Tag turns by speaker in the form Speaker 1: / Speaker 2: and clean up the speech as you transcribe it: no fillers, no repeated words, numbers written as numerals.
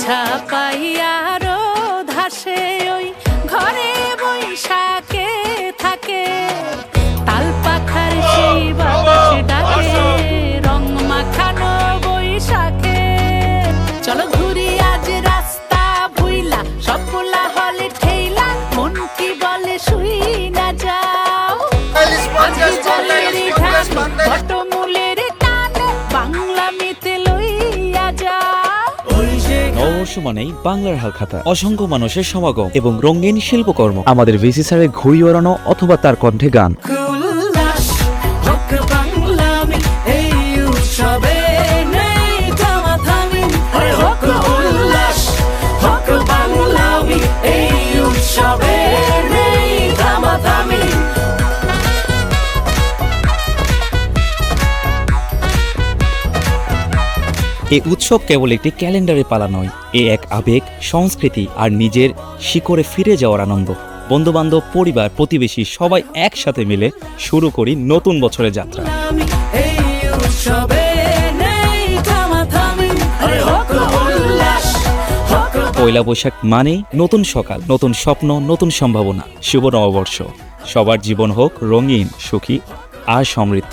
Speaker 1: ছাপাইয়া রোদ হাসে ওই ঘরে বৈশাখে থাকে তাল পাখার সেই বাতাস ডাকে রং মাখানো বৈশাখে চলো ঘুরি আজ রাস্তা ভুইলা সব পোলা হলে ঠেলা মন কি বলে শুই না যাও বটমূলের টানে বাংলা মিতে লইয়া যাও।
Speaker 2: নববর্ষ মানেই বাংলার হালখাতা, অসংখ্য মানুষের সমাগম এবং রঙিন শিল্পকর্ম। আমাদের ভিসি স্যারের ঘুড়ি ওড়ানো অথবা তার কণ্ঠে গান। এই উৎসব কেবল একটি ক্যালেন্ডারে পালা নয়, এ এক আবেগ, সংস্কৃতি আর নিজের শিকড়ে ফিরে যাওয়ার আনন্দ। বন্ধুবান্ধব, পরিবার, প্রতিবেশী সবাই একসাথে মিলে শুরু করি নতুন বছরের যাত্রা। পয়লা বৈশাখ মানে নতুন সকাল, নতুন স্বপ্ন, নতুন সম্ভাবনা। শুভ নববর্ষ, সবার জীবন হোক রঙিন, সুখী আর সমৃদ্ধ।